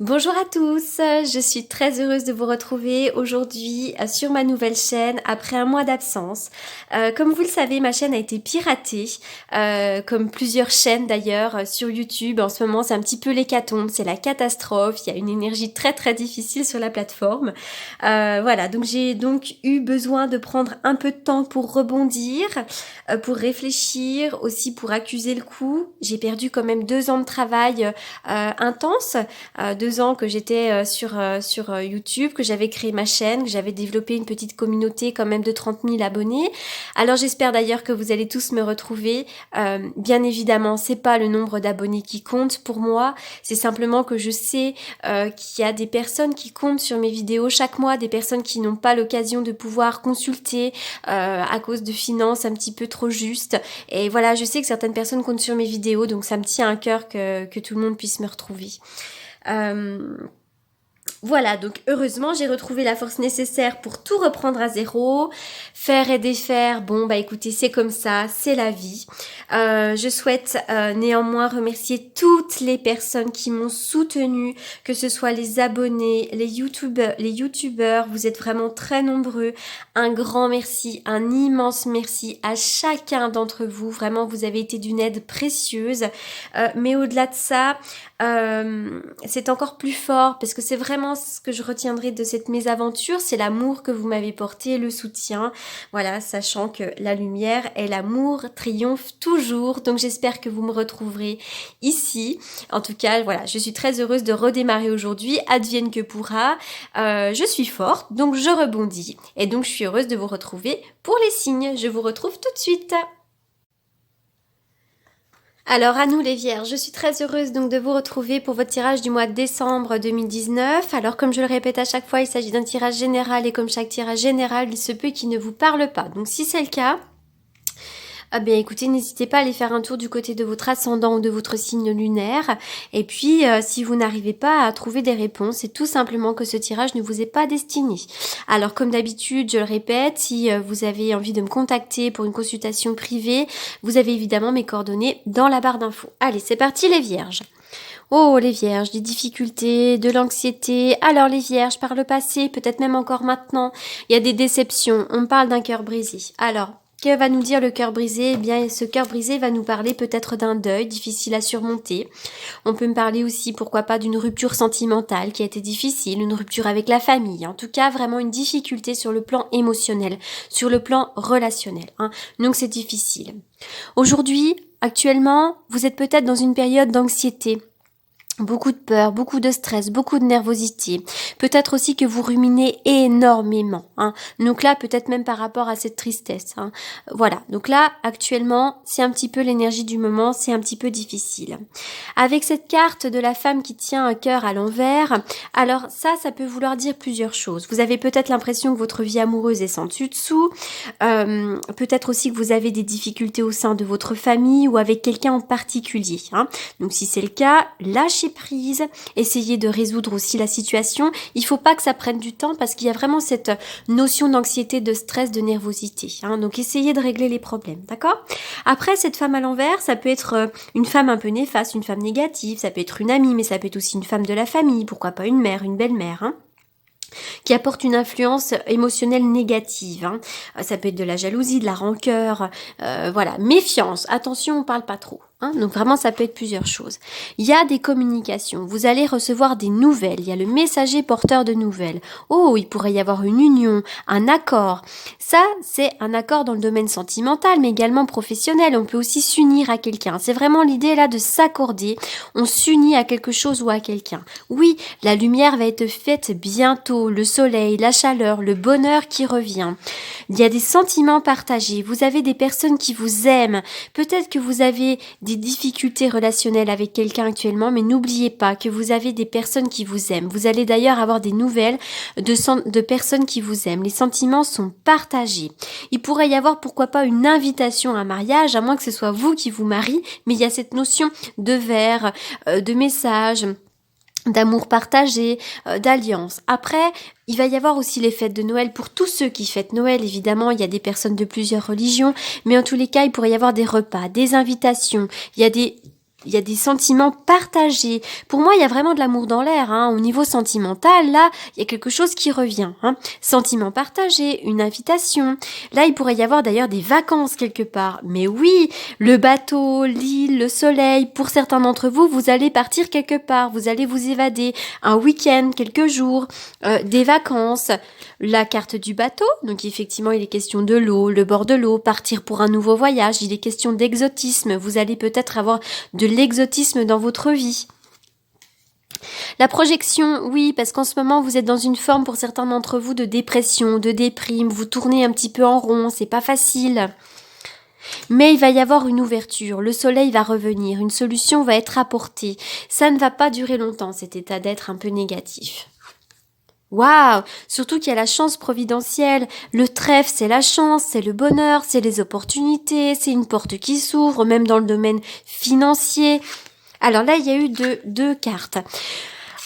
Bonjour à tous, je suis très heureuse de vous retrouver aujourd'hui sur ma nouvelle chaîne après un mois d'absence. Comme vous le savez, ma chaîne a été piratée, comme plusieurs chaînes d'ailleurs sur YouTube. En ce moment, c'est un petit peu l'hécatombe, c'est la catastrophe, il y a une énergie très difficile sur la plateforme. Voilà, donc j'ai donc eu besoin de prendre un peu de temps pour rebondir, pour réfléchir, aussi pour accuser le coup. J'ai perdu quand même 2 ans de travail intense. 2 ans que j'étais sur YouTube, que j'avais créé ma chaîne, que j'avais développé une petite communauté quand même de 30 000 abonnés. Alors j'espère d'ailleurs que vous allez tous me retrouver. Bien évidemment, c'est pas le nombre d'abonnés qui compte pour moi, c'est simplement que je sais qu'il y a des personnes qui comptent sur mes vidéos chaque mois, des personnes qui n'ont pas l'occasion de pouvoir consulter à cause de finances un petit peu trop justes. Et voilà, je sais que certaines personnes comptent sur mes vidéos, donc ça me tient à cœur que tout le monde puisse me retrouver. Voilà, donc heureusement, j'ai retrouvé la force nécessaire pour tout reprendre à zéro, faire et défaire. Bon, bah écoutez, c'est comme ça, c'est la vie. Je souhaite néanmoins remercier toutes les personnes qui m'ont soutenue, que ce soit les abonnés, les youtubeurs, vous êtes vraiment très nombreux. Un grand merci, un immense merci à chacun d'entre vous. Vraiment, vous avez été d'une aide précieuse. Mais au-delà de ça, c'est encore plus fort parce que c'est vraiment ce que je retiendrai de cette mésaventure, c'est l'amour que vous m'avez porté, le soutien, voilà, sachant que la lumière et l'amour triomphent toujours, donc j'espère que vous me retrouverez ici. En tout cas, voilà, je suis très heureuse de redémarrer aujourd'hui, advienne que pourra. Je suis forte, donc je rebondis, et donc je suis heureuse de vous retrouver pour les signes. Je vous retrouve tout de suite. Alors à nous les vierges, je suis très heureuse donc de vous retrouver pour votre tirage du mois de décembre 2019. Alors comme je le répète à chaque fois, il s'agit d'un tirage général et comme chaque tirage général, il se peut qu'il ne vous parle pas. Donc si c'est le cas, ah bien écoutez, n'hésitez pas à aller faire un tour du côté de votre ascendant ou de votre signe lunaire. Et puis, si vous n'arrivez pas à trouver des réponses, c'est tout simplement que ce tirage ne vous est pas destiné. Alors comme d'habitude, je le répète, si vous avez envie de me contacter pour une consultation privée, vous avez évidemment mes coordonnées dans la barre d'infos. Allez, c'est parti les vierges. Oh les vierges, des difficultés, de l'anxiété. Alors les vierges, par le passé, peut-être même encore maintenant, il y a des déceptions. On parle d'un cœur brisé. Alors, que va nous dire le cœur brisé? Eh bien, ce cœur brisé va nous parler peut-être d'un deuil difficile à surmonter. On peut me parler aussi, pourquoi pas, d'une rupture sentimentale qui a été difficile, une rupture avec la famille. En tout cas, vraiment une difficulté sur le plan émotionnel, sur le plan relationnel. Donc c'est difficile. Aujourd'hui, actuellement, vous êtes peut-être dans une période d'anxiété. Beaucoup de peur, beaucoup de stress, beaucoup de nervosité. Peut-être aussi que vous ruminez énormément. Donc là, peut-être même par rapport à cette tristesse. Voilà. Donc là, actuellement, c'est un petit peu l'énergie du moment, c'est un petit peu difficile. Avec cette carte de la femme qui tient un cœur à l'envers, alors ça peut vouloir dire plusieurs choses. Vous avez peut-être l'impression que votre vie amoureuse est sans dessus-dessous. Peut-être aussi que vous avez des difficultés au sein de votre famille ou avec quelqu'un en particulier. Donc si c'est le cas, lâchez prise, essayez de résoudre aussi la situation. Il faut pas que ça prenne du temps parce qu'il y a vraiment cette notion d'anxiété, de stress, de nervosité. Donc essayez de régler les problèmes, d'accord? Après, cette femme à l'envers, ça peut être une femme un peu néfaste, une femme négative, ça peut être une amie, mais ça peut être aussi une femme de la famille, pourquoi pas une mère, une belle-mère, qui apporte une influence émotionnelle négative. Ça peut être de la jalousie, de la rancœur, voilà. Méfiance, attention, on parle pas trop. Donc vraiment, ça peut être plusieurs choses. Il y a des communications. Vous allez recevoir des nouvelles. Il y a le messager porteur de nouvelles. Oh, il pourrait y avoir une union, un accord. Ça, c'est un accord dans le domaine sentimental, mais également professionnel. On peut aussi s'unir à quelqu'un. C'est vraiment l'idée là de s'accorder. On s'unit à quelque chose ou à quelqu'un. Oui, la lumière va être faite bientôt. Le soleil, la chaleur, le bonheur qui revient. Il y a des sentiments partagés. Vous avez des personnes qui vous aiment. Peut-être que vous avez des difficultés relationnelles avec quelqu'un actuellement, mais n'oubliez pas que vous avez des personnes qui vous aiment. Vous allez d'ailleurs avoir des nouvelles de personnes qui vous aiment. Les sentiments sont partagés. Il pourrait y avoir pourquoi pas une invitation à un mariage, à moins que ce soit vous qui vous mariez, mais il y a cette notion de verre, de message, d'amour partagé, d'alliance. Après, il va y avoir aussi les fêtes de Noël pour tous ceux qui fêtent Noël. Évidemment, il y a des personnes de plusieurs religions, mais en tous les cas, il pourrait y avoir des repas, des invitations. Il y a des il y a des sentiments partagés. Pour moi, il y a vraiment de l'amour dans l'air. Hein. Au niveau sentimental, là, il y a quelque chose qui revient. Hein. Sentiment partagé, une invitation. Là, il pourrait y avoir d'ailleurs des vacances quelque part. Mais oui, le bateau, l'île, le soleil. Pour certains d'entre vous, vous allez partir quelque part. Vous allez vous évader. Un week-end, quelques jours, des vacances. La carte du bateau. Donc effectivement, il est question de l'eau, le bord de l'eau, partir pour un nouveau voyage. Il est question d'exotisme. Vous allez peut-être avoir de l'exotisme dans votre vie. La projection, oui, parce qu'en ce moment, vous êtes dans une forme, pour certains d'entre vous, de dépression, de déprime, vous tournez un petit peu en rond, c'est pas facile. Mais il va y avoir une ouverture, le soleil va revenir, une solution va être apportée. Ça ne va pas durer longtemps, cet état d'être un peu négatif. Waouh! Surtout qu'il y a la chance providentielle. Le trèfle, c'est la chance, c'est le bonheur, c'est les opportunités, c'est une porte qui s'ouvre, même dans le domaine financier. Alors là, il y a eu deux cartes.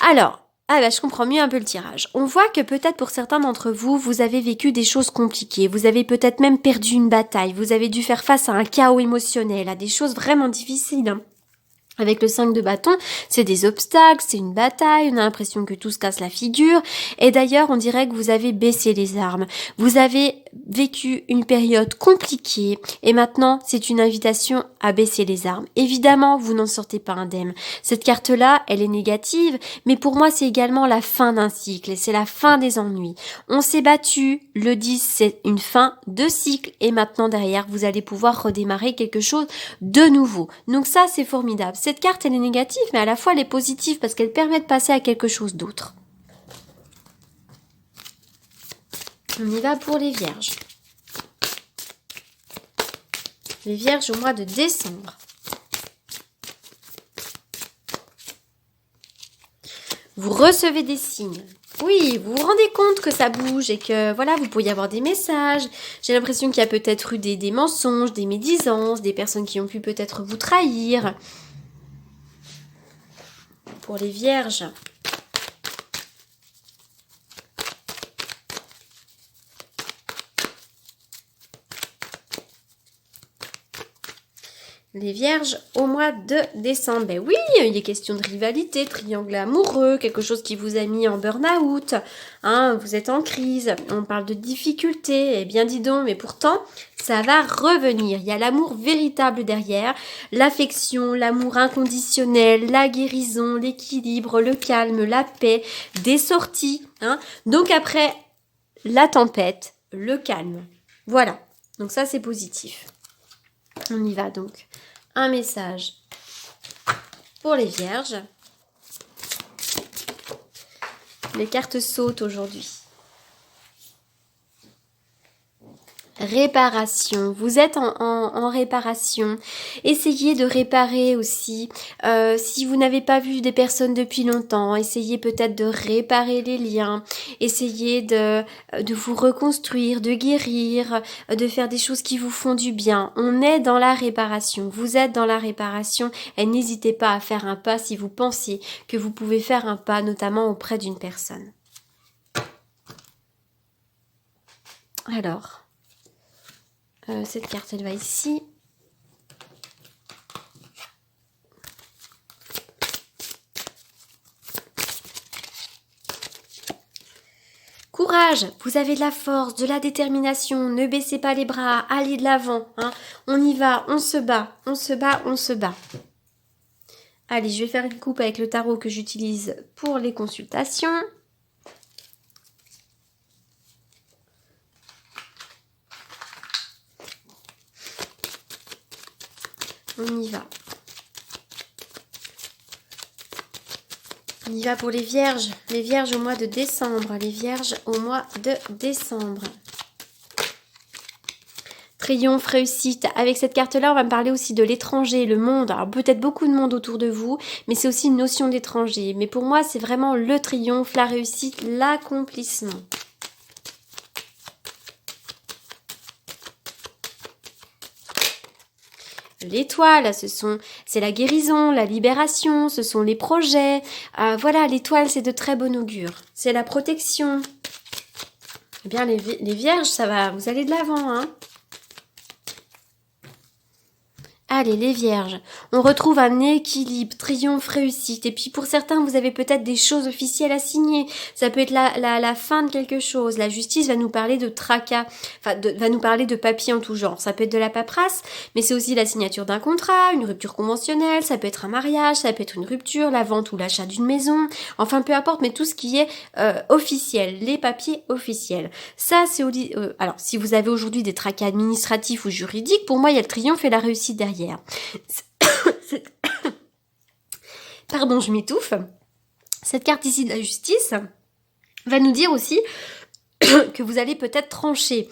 Alors, je comprends mieux un peu le tirage. On voit que peut-être pour certains d'entre vous, vous avez vécu des choses compliquées. Vous avez peut-être même perdu une bataille. Vous avez dû faire face à un chaos émotionnel, à des choses vraiment difficiles. Hein. Avec le 5 de bâton, c'est des obstacles, c'est une bataille, on a l'impression que tout se casse la figure. Et d'ailleurs, on dirait que vous avez baissé les armes. Vous avez vécu une période compliquée et maintenant, c'est une invitation à baisser les armes. Évidemment, vous n'en sortez pas indemne. Cette carte-là, elle est négative, mais pour moi, c'est également la fin d'un cycle et c'est la fin des ennuis. On s'est battu, le 10, c'est une fin de cycle et maintenant, derrière, vous allez pouvoir redémarrer quelque chose de nouveau. Donc ça, c'est formidable. Cette carte, elle est négative, mais à la fois, elle est positive parce qu'elle permet de passer à quelque chose d'autre. On y va pour les vierges. Les vierges au mois de décembre. Vous recevez des signes. Oui, vous vous rendez compte que ça bouge et que voilà, vous pourriez avoir des messages. J'ai l'impression qu'il y a peut-être eu des mensonges, des médisances, des personnes qui ont pu peut-être vous trahir. Pour les vierges. Les vierges au mois de décembre. Ben oui, il est question de rivalité, triangle amoureux, quelque chose qui vous a mis en burn-out. Hein, vous êtes en crise, on parle de difficultés. Eh bien dis donc, mais pourtant, ça va revenir. Il y a l'amour véritable derrière, l'affection, l'amour inconditionnel, la guérison, l'équilibre, le calme, la paix, des sorties. Hein. Donc après, la tempête, le calme. Voilà, donc ça c'est positif. On y va donc. Un message pour les vierges. Les cartes sautent aujourd'hui. Réparation. Vous êtes en réparation. Essayez de réparer aussi. Si vous n'avez pas vu des personnes depuis longtemps, essayez peut-être de réparer les liens. Essayez de vous reconstruire, de guérir, de faire des choses qui vous font du bien. On est dans la réparation. Vous êtes dans la réparation et n'hésitez pas à faire un pas si vous pensez que vous pouvez faire un pas, notamment auprès d'une personne. Alors... cette carte, elle va ici. Courage, vous avez de la force, de la détermination, ne baissez pas les bras, allez de l'avant. Hein. On y va, on se bat, on se bat, on se bat. Allez, je vais faire une coupe avec le tarot que j'utilise pour les consultations. On y va. On y va pour les vierges. Les vierges au mois de décembre. Les vierges au mois de décembre. Triomphe, réussite. Avec cette carte-là, on va me parler aussi de l'étranger, le monde. Alors peut-être beaucoup de monde autour de vous, mais c'est aussi une notion d'étranger. Mais pour moi, c'est vraiment le triomphe, la réussite, l'accomplissement. L'étoile, c'est la guérison, la libération, ce sont les projets. Voilà, l'étoile, c'est de très bon augure. C'est la protection. Eh bien, les vierges, ça va, vous allez de l'avant. Hein. Allez, les vierges, on retrouve un équilibre, triomphe, réussite. Et puis pour certains, vous avez peut-être des choses officielles à signer. Ça peut être la fin de quelque chose. La justice va nous parler de tracas, va nous parler de papiers en tout genre. Ça peut être de la paperasse, mais c'est aussi la signature d'un contrat, une rupture conventionnelle, ça peut être un mariage, ça peut être une rupture, la vente ou l'achat d'une maison. Enfin, peu importe, mais tout ce qui est officiel, les papiers officiels. Ça, c'est alors, si vous avez aujourd'hui des tracas administratifs ou juridiques, pour moi, il y a le triomphe et la réussite derrière. Pardon, je m'étouffe. Cette carte ici de la justice va nous dire aussi que vous allez peut-être trancher.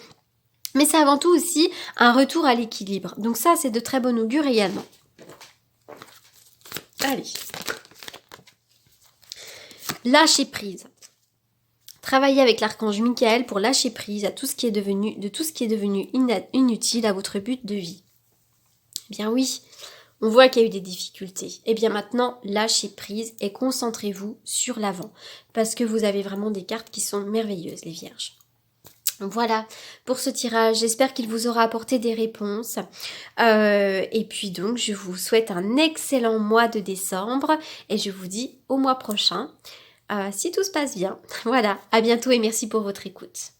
Mais c'est avant tout aussi un retour à l'équilibre. Donc ça, c'est de très bon augure également. Allez. Lâcher prise. Travaillez avec l'archange Michael pour lâcher prise à tout ce qui est devenu, inutile à votre but de vie. Eh bien oui, on voit qu'il y a eu des difficultés. Eh bien maintenant, lâchez prise et concentrez-vous sur l'avant. Parce que vous avez vraiment des cartes qui sont merveilleuses, les vierges. Voilà pour ce tirage, j'espère qu'il vous aura apporté des réponses. Et puis donc, je vous souhaite un excellent mois de décembre et je vous dis au mois prochain, si tout se passe bien. Voilà, à bientôt et merci pour votre écoute.